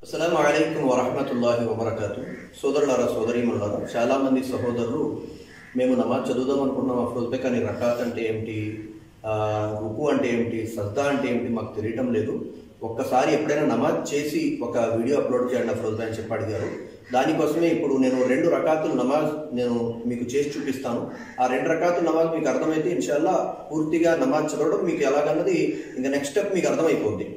అస్సలాము అలైకుం వరహ్మతుల్లాహి వబరకాతు. సోదరులారా, సోదరీమణులారా, చాలామంది సహోదరులు మేము నమాజ్ చదువుదాం అనుకున్నాం అఫ్రోజ్బే, కానీ రకాత్ అంటే ఏమిటి, రుకు అంటే ఏమిటి, సజ్దా అంటే ఏమిటి మాకు తెలియటం లేదు. ఒక్కసారి ఎప్పుడైనా నమాజ్ చేసి ఒక వీడియో అప్లోడ్ చేయండి అఫ్రోజ్బే అని చెప్పి అడిగారు. దానికోసమే ఇప్పుడు నేను 2 రకాతులు నమాజ్ నేను మీకు చేసి చూపిస్తాను. ఆ 2 రకాతుల నమాజ్ మీకు అర్థమైతే ఇన్షాల్లా పూర్తిగా నమాజ్ చదవడం మీకు ఎలాగన్నది ఇంకా నెక్స్ట్ స్టెప్ మీకు అర్థమైపోద్ది.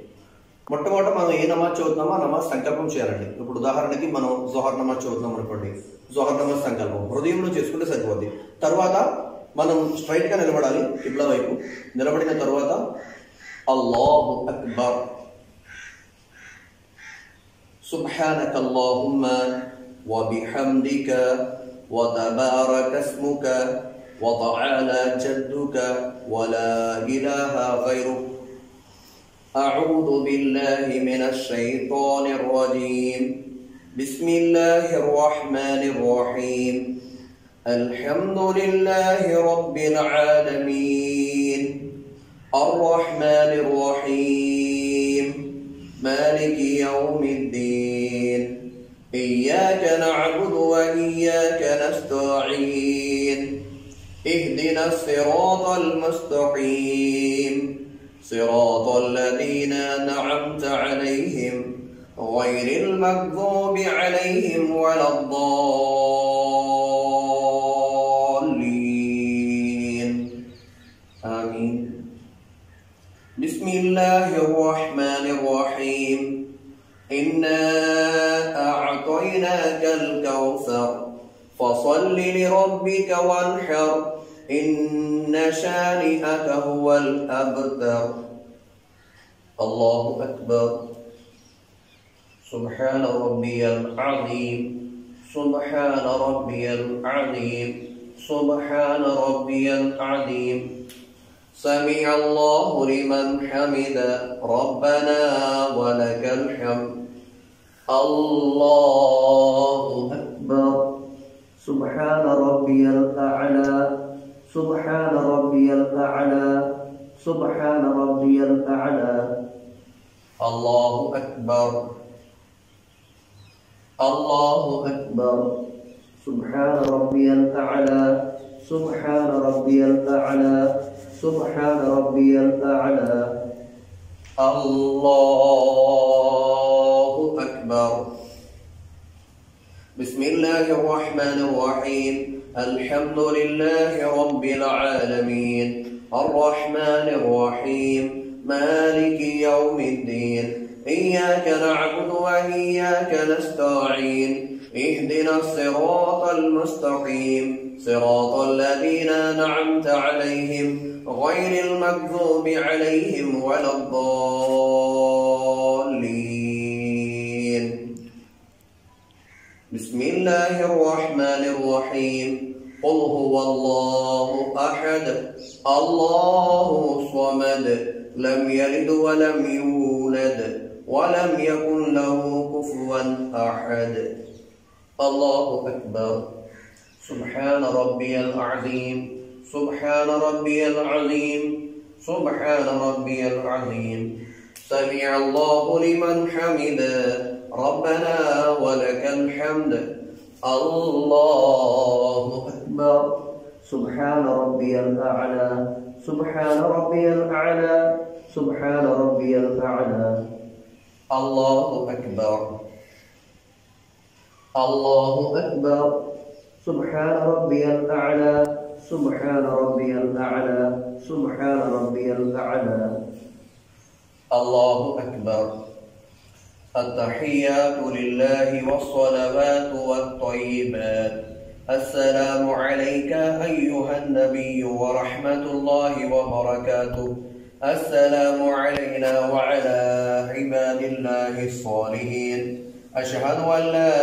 మొట్టమొదట మనం ఏ నమాజ్ చదువుతున్నామో ఆ నమాజ్ సంకల్పం చేయాలండి. ఇప్పుడు ఉదాహరణకి మనం జోహర్ నమాజ్ చదువుతున్నాం అనుకోండి, జోహర్ నమాజ్ సంకల్పం హృదయంలో చేసుకుంటే సరిపోద్ది. తర్వాత మనం స్ట్రైట్గా నిలబడాలి, కిబ్లా వైపు. నిలబడిన తర్వాత అల్లాహు అక్బర్, సుబ్హానక అల్లాహుమ్మ వ బిహమ్దిక వ తబారక ఇస్ముక వ తఆలా జద్దుక వ లా ఇలాహా గైరుక أعوذ بالله من الشيطان الرجيم بسم الله الرحمن الرحيم الحمد لله رب العالمين الرحمن الرحيم مالك يوم الدين إياك نعبد وإياك نستعين اهدنا الصراط المستقيم صراط الذين أنعمت عليهم غير المغضوب عليهم ولا الضالين آمين. بسم الله الرحمن الرحيم إنا أعطيناك الكوثر فصل لربك وانحر إن شانئك هو الأبتر. الله أكبر. سبحان ربي العظيم سبحان ربي العظيم سبحان ربي العظيم سمع الله لمن حمده ربنا ولك الحمد. الله أكبر. سبحان ربي الأعلى سبحان ربي الأعلى سبحان ربي الأعلى. الله أكبر. الله أكبر. سبحان ربي الأعلى سبحان ربي الأعلى سبحان ربي الأعلى. الله أكبر. بسم الله الرحمن الرحيم الحمد لله رب العالمين الرحمن الرحيم مالك يوم الدين إياك نعبد وإياك نستعين اهدنا الصراط المستقيم صراط الذين أنعمت عليهم غير المغضوب عليهم ولا الضالين. بسم الله الرحمن الرحيم قل هو الله أحد الله الصمد لم يلد ولم يولد ولم يكن له كفوا أحد. الله أكبر. سبحان ربي العظيم سبحان ربي العظيم سبحان ربي العظيم سمع الله لمن حمده ربنا ولك الحمد. الله أكبر. سبحان ربي الأعلى سبحان ربي الأعلى سبحان ربي الأعلى. الله أكبر. الله أكبر. سبحان ربي الأعلى سبحان ربي الأعلى سبحان ربي الأعلى. الله أكبر. التحيات لله والصلوات والطيبات. السلام عليك أيها النبي ورحمة الله وبركاته. السلام علينا وعلى عباد الله الصالحين. أشهد أن لا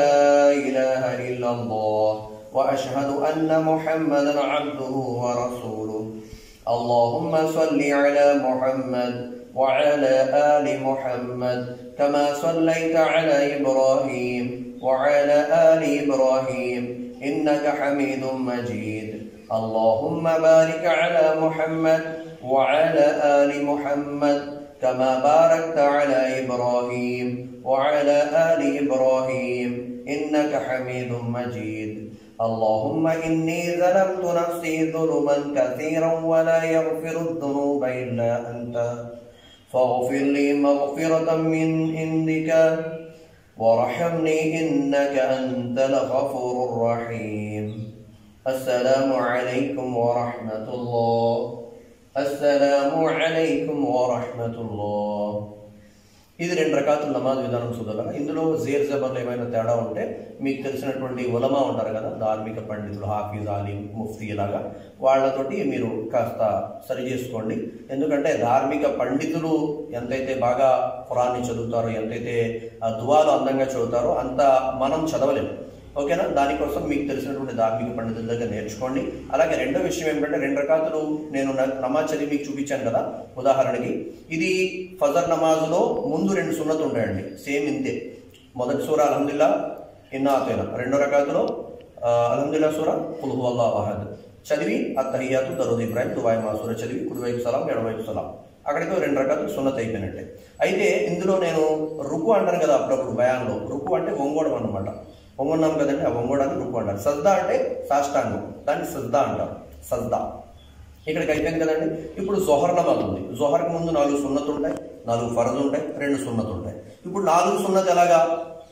إله إلا الله وأشهد أن محمدا عبده ورسوله. اللهم صل على محمد وعلى آل محمد كما صليت على إبراهيم وعلى آل إبراهيم إنك حميد مجيد. اللهم بارك على محمد وعلى آل محمد كما باركت على إبراهيم وعلى آل إبراهيم إنك حميد مجيد اللهم إني ظلمت نفسي ظلما كثيرا ولا يغفر الذنوب إلا أنت فاغفر لي مغفرة من عندك وارحمني إنك أنت الغفور الرحيم السلام عليكم ورحمة الله السلام عليكم ورحمة الله ఇది 2 రకాతుల నమాజ్ విధానం సోదరులారా. ఇందులో జేర్ జబర్లో ఏమైనా తేడా ఉంటే మీకు తెలిసినటువంటి ఉలమా ఉంటారు కదా, ధార్మిక పండితులు, హాఫీజ్, ఆలిం, ముఫ్తీ ఇలాగా, వాళ్ళతోటి మీరు కాస్త సరి చేసుకోండి. ఎందుకంటే ధార్మిక పండితులు ఎంతైతే బాగా ఖురాన్ని చదువుతారో, ఎంతైతే దువాలు అందంగా చదువుతారో అంత మనం చదవలేము. ఓకేనా? దానికోసం మీకు తెలిసినటువంటి ధార్మిక పండితుల దగ్గర నేర్చుకోండి. అలాగే రెండో విషయం ఏమిటంటే 2 రకాతులు నేను నమాజ్ చదివి మీకు చూపించాను కదా. ఉదాహరణకి ఇది ఫజర్ నమాజ్లో ముందు 2 సున్నతు ఉంటాయండి, సేమ్ ఇంతే. మొదటి సూర అల్హమ్దులిల్లాహ్ ఇన్నా అతైనా, రెండో రకాతులో అల్హమ్దులిల్లాహ్ సూర ఖుల్ హువల్లాహు అహద్ చదివి అత్తహియాతు దరూద్ ఇబ్రాహిం దువాయి మాసూర చదివి కుడివైపు సలాం ఎడవైపు సలాం, అక్కడికి 2 రకాతులు సున్నత్ అయిపోయినట్టే. అయితే ఇందులో నేను రుకు అంటాను కదా అప్పుడప్పుడు బయాన్లో. రుకు అంటే వంగోడం అన్నమాట. వంగున్నాం కదండి, ఆ వంగోడాన్ని రుకు అంటారు. సజ్దా అంటే సాష్టాంగం, దాన్ని సజ్దా అంటారు. సజ్దా ఇక్కడికి అయిపోయింది కదండి. ఇప్పుడు జొహర్ నమాజ్ ఉంది. జొహర్కి ముందు 4 సున్నతులు ఉంటాయి, 4 ఫరజు ఉంటాయి, 2 సున్నతులు ఉంటాయి. ఇప్పుడు 4 సున్నత్ ఎలాగా?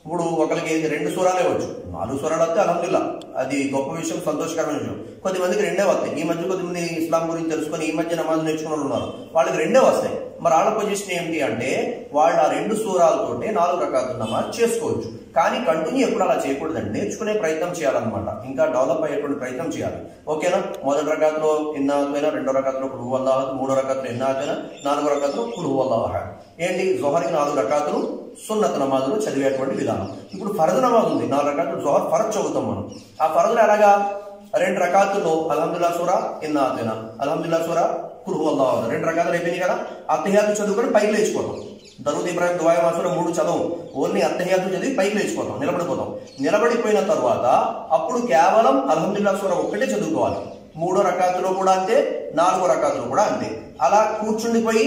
ఇప్పుడు ఒకరికి 2 సూరాలే వచ్చు. 4 సూరాలు వస్తే అల్హమ్దులిల్లాహ్, అది గొప్ప విషయం, సంతోషకరమైన విషయం. కొద్దిమందికి 2 వస్తాయి. ఈ మధ్య కొద్దిమంది ఇస్లాం గురించి తెలుసుకొని ఈ మధ్య నమాజ్ నేర్చుకున్న ఉన్నారు, వాళ్ళకి 2 వస్తాయి. మరి వాళ్ళ పొజిషన్ ఏంటి అంటే వాళ్ళు ఆ 2 సూరాలతోటే 4 రకాతుల నమాజ్ చేసుకోవచ్చు. కానీ కంటిన్యూ ఎప్పుడు అలా చేయకూడదండి, నేర్చుకునే ప్రయత్నం చేయాలన్నమాట. ఇంకా డెవలప్ అయ్యేటువంటి ప్రయత్నం చేయాలి. ఓకేనా? మొదటి రకాతులో ఇన్నాతైనా, రెండో రకాతులో కుల్ హువల్లాహు అహద్, మూడో రకాతులో ఇన్నాతైనా, 4వ రకాతులో కుల్ హువల్లాహు అహద్. ఏంటి? జొహర్కి 4 రకాతులు సున్నత్ నమాజులు చదివేటువంటి విధానం. ఇప్పుడు ఫరజ్ నమాజ్ ఉంది, 4 రకాతులు జొహర్ ఫరజ్ చదువుతాం మనం. ఆ ఫరజ్లు ఎలాగా? 2 రకాతుల్లో అల్హమ్దులిల్లాహ్ సూర ఇన్నాతైనా, అల్హమ్దులిల్లాహ్ సూర కుల్ హువల్లాహు అహద్, 2 రకాతులు అయిపోయినాయి కదా. అత్తహియాతు చదువుకొని పైకి లేచిపోతాం. దరూద్ ఇబ్రాహిం దువాయి మాసూర 3 చదవం, ఓన్లీ అత్తహియాతు చదివి పైకి లేచిపోతాం, నిలబడిపోతాం. నిలబడిపోయిన తర్వాత అప్పుడు కేవలం అల్హమ్దులిల్లాహ్ సూర ఒక్కటే చదువుకోవాలి. 3వ రకాతులో కూడా అంతే, 4వ రకాతులో కూడా అంతే. అలా కూర్చుండిపోయి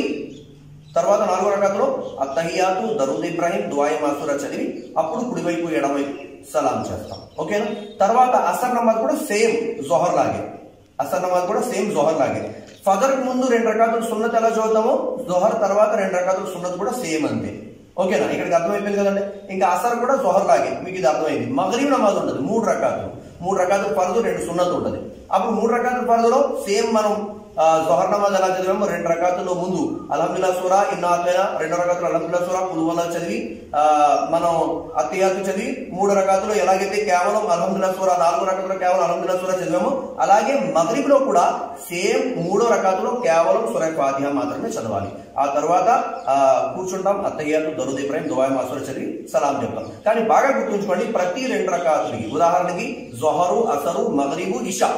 తర్వాత 4వ రకాతులో అత్తహియాతు దరూద్ ఇబ్రాహిం దువాయి మాసూర చదివి అప్పుడు కుడివైపు ఎడమవైపు సలాం చేస్తాం. ఓకేనా? తర్వాత అసర్ నమాజ్ కూడా సేమ్ జొహర్ లాగే, అసర్ నమాజ్ కూడా సేమ్ జొహర్ లాగే. ఫజర్ ముందు 2 రకాతులు సున్నత్ ఎలా చదువుతామో జొహర్ తర్వాత 2 రకాతులు సున్నత్ కూడా సేమ్ అంతే. ఓకేనా? ఇక్కడికి అర్థమైపోయింది కదండి. ఇంకా అసర్ కూడా జొహర్ లాగే, మీకు ఇది అర్థమైంది. మగ్రిబ్ నమాజ్ ఉంటుంది 3 రకాతులు, 3 రకాతులు ఫర్జు, 2 సున్నత్ ఉంటుంది. అప్పుడు 3 రకాతుల ఫర్జులో సేమ్ మనం జొహర్ నమాజ్ ఎలా చదివామో 2 రకాతుల్లో ముందు అల్హమ్దులిల్లాహ్ సూర ఇన్నాతైనా, 2వ రకాతులో అల్హమ్దులిల్లాహ్ సూర కుల్ హువల్లాహు చదివి మనం అత్తహియాతు చదివి 3వ రకాతులో ఎలాగైతే కేవలం అల్హమ్దులిల్లాహ్ సూర, 4వ రకాతులో కేవలం అల్హమ్దులిల్లాహ్ సూర చదివామో అలాగే మగ్రిబ్ లో కూడా సేమ్ 3వ రకాతులో కేవలం సూర ఫాతిహా మాత్రమే చదవాలి. ఆ తర్వాత కూర్చుంటాం, అత్తహియాతు దరూద్ ఇబ్రాహిం దువాయి మాసూర చదివి సలాం చెప్తాం. కానీ బాగా గుర్తుంచుకోండి, ప్రతి 2 రకాతులకి, ఉదాహరణకి జొహరు, అసరు, మగ్రిబు, ఇషా,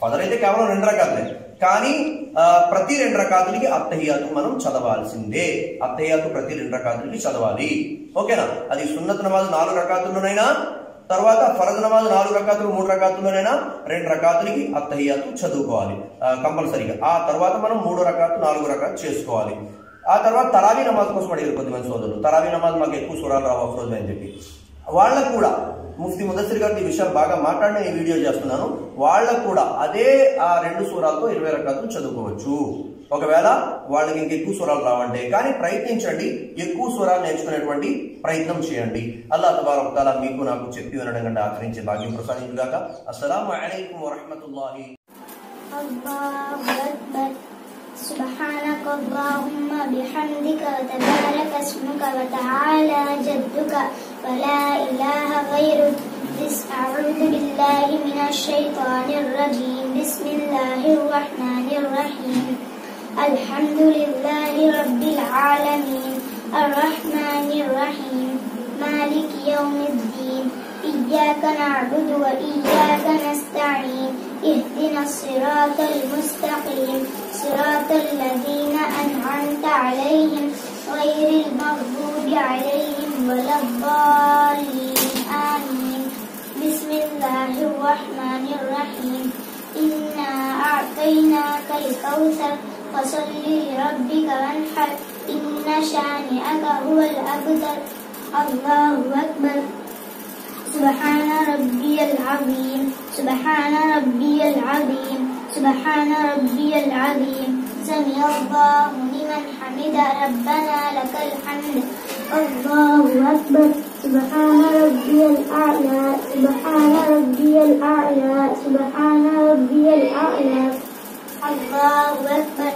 ఫజర్ అయితే కేవలం 2 రకాతులే, కానీ ప్రతి 2 రకాతులకి అత్తహియాతు మనం చదవాల్సిందే. అత్తహియాతు ప్రతి 2 రకాతులకి చదవాలి. ఓకేనా? అది సున్నత్ నమాజ్ 4 రకాతుల్లోనైనా, తర్వాత ఫరజ్ నమాజ్ 4 రకాతులు 3 రకాతుల్లోనైనా 2 రకాతులకి అత్తహియాతు చదువుకోవాలి కంపల్సరీగా. ఆ తర్వాత మనం 3 రకాతు 4 రకాతు చేసుకోవాలి. ఆ తర్వాత తరావీ నమాజ్ కోసం అడిగారు కొద్దిమంది సోదరులు, తరావీ నమాజ్ మాకు ఎక్కువ సూరాలు రావు అఫ్రోజ్ అని చెప్పి. వాళ్ళకు కూడా ముఫ్తీ ముదస్సిర్ గారు ఈ విషయాలు బాగా మాట్లాడిన ఈ వీడియో చేస్తున్నాను. వాళ్ళకు కూడా అదే ఆ 2 సూరాలతో 20 రకాతులు చదువుకోవచ్చు. ఒకవేళ వాళ్ళకి ఇంకెక్కువ సూరాలు రావంటే, కానీ ప్రయత్నించండి, ఎక్కువ సూరాలు నేర్చుకునేటువంటి ప్రయత్నం చేయండి. అల్లాహ్ తబారక తఆలా మీకు నాకు చెప్పి వినడం కంటే ఆచరించే భాగ్యం ప్రసాదించుగాక. అస్సలాము అలైకుం వరహ్మతుల్లాహి. అల్లాహు అక్బర్. సుబ్హానక అల్లాహుమ్మ బిహమ్దిక తబారక ఇస్ముక వ తఆలా జద్దుక వ లా ఇలాహ గైరుక. అఊదు బిల్లాహి మినష్ షైతానిర్ రజీమ్. బిస్మిల్లాహిర్ రహ్మానిర్ రహీమ్. అల్హమ్దులిల్లాహి రబ్బిల్ ఆలమీన్. అర్రహ్మానిర్ రహీమ్. మాలికి యౌమిద్దీన్. إياك نعبد وإياك نستعين. اهدنا الصراط المستقيم صراط الذين أنعمت عليهم غير المغضوب عليهم ولا الضالين آمين. بسم الله الرحمن الرحيم. إنا أعطيناك الكوثر فصل لربك وانحر إن شانئك هو الأبتر. الله أكبر. سبحان ربي العظيم. سبحان ربي العظيم. سبحان ربي العظيم. سمع الله لمن حمد ربنا لك الحمد. الله أكبر. سبحان ربي الأعلى. سبحان ربي الأعلى. سبحان ربي الأعلى. الله أكبر.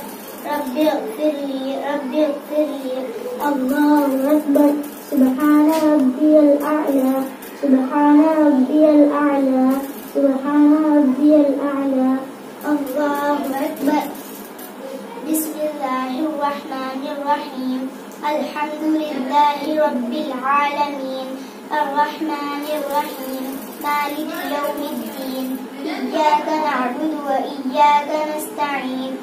رب اغفر لي. رب اغفر لي. الله أكبر. سبحان ربي الأعلى. سبحان ربي الأعلى. سبحان ربي الأعلى. الله أكبر. بسم الله الرحمن الرحيم. الحمد لله رب العالمين الرحمن الرحيم مالك يوم الدين إياك نعبد وإياك نستعين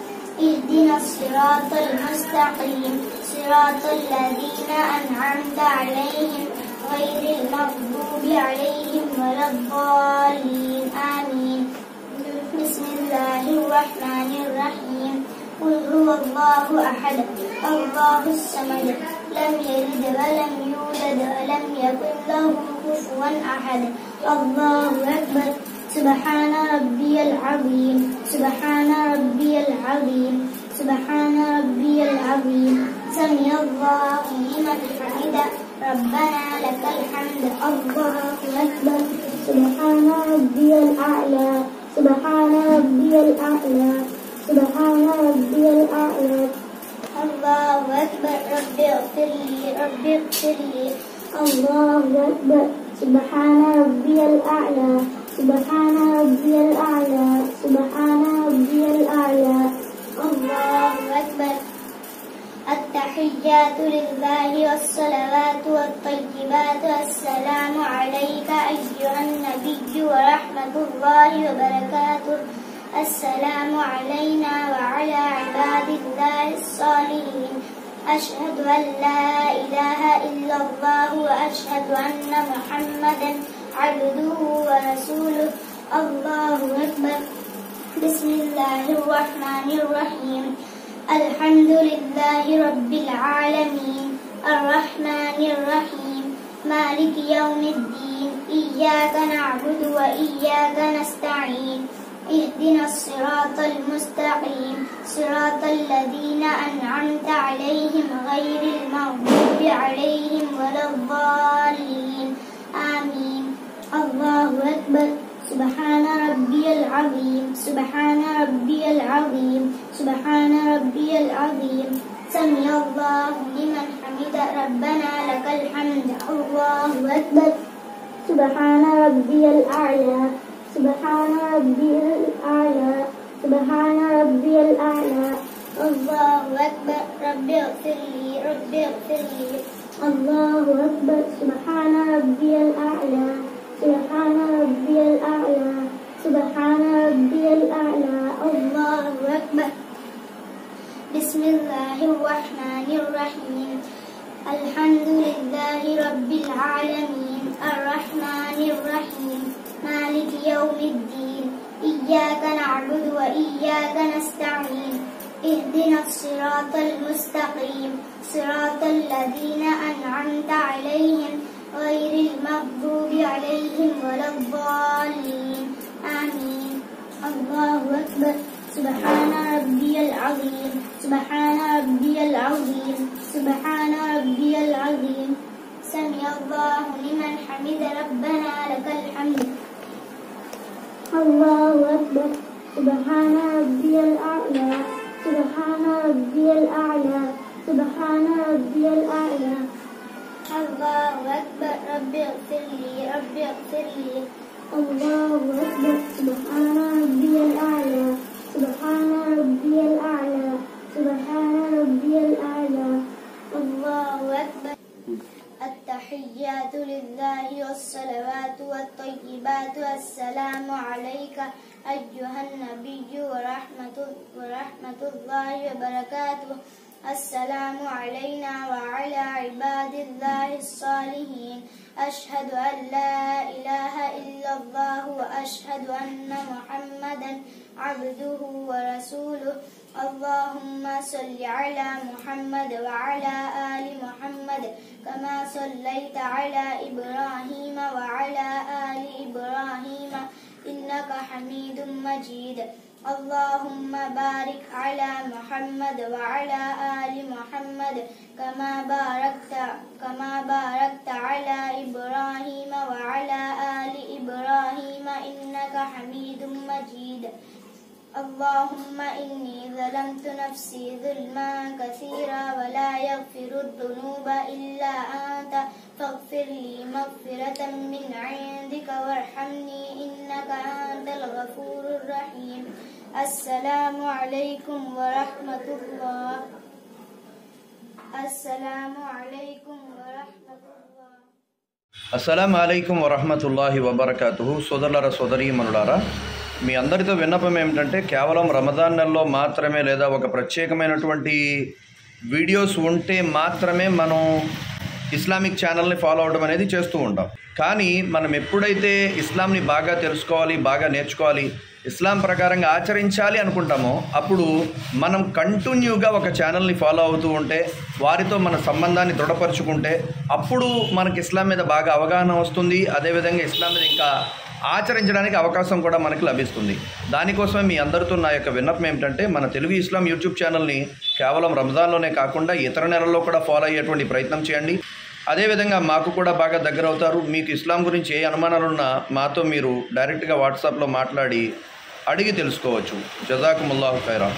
اهدنا الصراط المستقيم صراط الذين أنعمت عليهم غير المغضوب عليهم ولا الضالين آمين. بسم الله الرحمن الرحيم. قل هو الله أحد الله الصمد لم يلد ولم يولد ولم يكن له كفوا أحد. الله أكبر. سبحان ربي العظيم. سبحان ربي العظيم. سبحان ربي العظيم. سمع الله لمن حمده ربنا لك الحمد. الله أكبر. سبحان ربي الأعلى. سبحان ربي الأعلى. سبحان ربي الأعلى. الله أكبر. رب اغفر لي. رب اغفر لي. الله أكبر. سبحان ربي الأعلى. سبحان ربي الأعلى. سبحان ربي الأعلى. الله أكبر. التحيات لله والصلوات والطيبات السلام عليك أيها النبي ورحمة الله وبركاته. السلام علينا وعلى عباد الله الصالحين. أشهد أن لا إله إلا الله وأشهد أن محمدا عبده ورسوله. الله أكبر. بسم الله الرحمن الرحيم. الحمد لله رب العالمين الرحمن الرحيم مالك يوم الدين إياك نعبد وإياك نستعين اهدنا الصراط المستقيم صراط الذين أنعمت عليهم غير المغضوب عليهم ولا الضالين آمين. الله أكبر. سبحان ربي العظيم. سبحان ربي العظيم. سبحان ربي العظيم. سمع الله لمن حمد ربنا لك الحمد. الله أكبر. سبحان ربي الأعلى. سبحان ربي الأعلى. سبحان ربي الأعلى. الله أكبر. رب اغفر لي. رب اغفر لي. الله أكبر. سبحان ربي الأعلى. سبحان ربي الأعلى. سبحان ربي الأعلى. الله أكبر. بسم الله الرحمن الرحيم. الحمد لله رب العالمين الرحمن الرحيم مالك يوم الدين إياك نعبد وإياك نستعين اهدنا الصراط المستقيم صراط الذين أنعمت عليهم غير المغضوب عليهم ولا الضالين آمين. الله أكبر. سبحان ربي العظيم. سبحان ربي العظيم. سبحان ربي العظيم. سمع الله لمن حمد ربنا لك الحمد. الله أكبر. سبحان ربي الأعلى. سبحان ربي الأعلى. سبحان ربي الأعلى. الله أكبر. رب اغفر لي. رب اغفر لي. الله أكبر. سبحان ربي الأعلى. سبحان ربي الأعلى. سبحان ربي الأعلى. الله أكبر. التحيات لله والصلوات والطيبات السلام عليك أيها النبي ورحمة الله وبركاته. السلام علينا وعلى عباد الله الصالحين. أشهد أن لا إله إلا الله وأشهد أن محمدا عبده ورسوله. اللهم صل على محمد وعلى آل محمد كما صليت على إبراهيم وعلى آل إبراهيم إنك حميد مجيد اللهم بارك على محمد وعلى آل محمد كما باركت على إبراهيم وعلى آل إبراهيم إنك حميد مجيد اللهم إني ظلمت نفسي ظلما كثيرا ولا يغفر الذنوب إلا أنت فاغفر لي مغفرة من عندك وارحمني إنك أنت الغفور الرحيم السلام عليكم ورحمة الله السلام عليكم ورحمة الله అస్సలాము అలైకుం వరహమతుల్లాహి వబర్కాతుహు. సోదరులారా సోదరీమణులారా, మీ అందరితో విన్నపం ఏమిటంటే కేవలం రమజాన్ నెలలో మాత్రమే లేదా ఒక ప్రత్యేకమైనటువంటి వీడియోస్ ఉంటే మాత్రమే మనం ఇస్లామిక్ ఛానల్ని ఫాలో అవడం అనేది చేస్తూ ఉంటాం. కానీ మనం ఎప్పుడైతే ఇస్లాంని బాగా తెలుసుకోవాలి, బాగా నేర్చుకోవాలి, ఇస్లాం ప్రకారంగా ఆచరించాలి అనుకుంటామో అప్పుడు మనం కంటిన్యూగా ఒక ఛానల్ని ఫాలో అవుతూ ఉంటే, వారితో మన సంబంధాన్ని దృఢపరుచుకుంటే అప్పుడు మనకి ఇస్లాం మీద బాగా అవగాహన వస్తుంది. అదేవిధంగా ఇస్లాం మీద ఇంకా ఆచరించడానికి అవకాశం కూడా మనకి లభిస్తుంది. దానికోసమే మీ అందరితో నా యొక్క విన్నపం ఏమిటంటే మన తెలుగు ఇస్లాం యూట్యూబ్ ఛానల్ని కేవలం రంజాన్లోనే కాకుండా ఇతర నెలల్లో కూడా ఫాలో అయ్యేటువంటి ప్రయత్నం చేయండి. అదేవిధంగా మాకు కూడా బాగా దగ్గర అవుతారు. మీకు ఇస్లాం గురించి ఏ అనుమానాలున్నా మాతో మీరు డైరెక్ట్గా వాట్సాప్లో మాట్లాడి అడిగి తెలుసుకోవచ్చు. జజాకుముల్లాహు ఖైరా.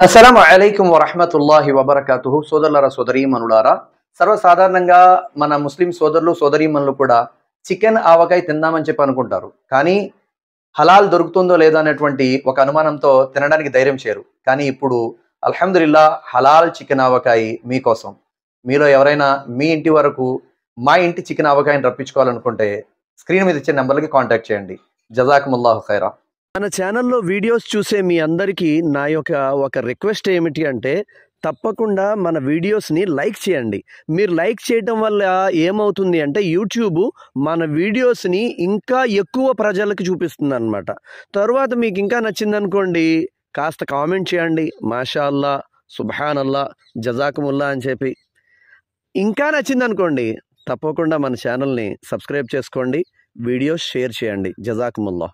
అస్సలాము అలైకుం వరహమతుల్లాహి వబర్కాతుహు. సోదరులారా సోదరీమణులారా, సర్వసాధారణంగా మన ముస్లిం సోదరులు సోదరీమణులు కూడా చికెన్ ఆవకాయ తిందామని చెప్పి అనుకుంటారు. కానీ హలాల్ దొరుకుతుందో లేదో అనేటువంటి ఒక అనుమానంతో తినడానికి ధైర్యం చేయరు. కానీ ఇప్పుడు అల్హమ్దులిల్లా హలాల్ చికెన్ ఆవకాయ మీకోసం. మీలో ఎవరైనా మీ ఇంటి వరకు మా ఇంటి చికెన్ ఆవకాయని రప్పించుకోవాలనుకుంటే స్క్రీన్ మీద ఇచ్చే నెంబర్లకి కాంటాక్ట్ చేయండి. జజాకుముల్లాహు ఖైరా. మన ఛానల్లో వీడియోస్ చూసే మీ అందరికీ నా యొక్క ఒక రిక్వెస్ట్ ఏమిటి అంటే తప్పకుండా మన వీడియోస్ని లైక్ చేయండి. మీరు లైక్ చేయటం వల్ల ఏమవుతుంది అంటే యూట్యూబ్ మన వీడియోస్ని ఇంకా ఎక్కువ ప్రజలకు చూపిస్తుంది అన్నమాట. తర్వాత మీకు ఇంకా నచ్చిందనుకోండి కాస్త కామెంట్ చేయండి, మాషా అల్లా, సుబ్హానల్లా, జజాకుముల్లా అని చెప్పి. ఇంకా నచ్చిందనుకోండి తప్పకుండా మన ఛానల్ని సబ్స్క్రైబ్ చేసుకోండి, వీడియోస్ షేర్ చేయండి. జజాకుముల్లా.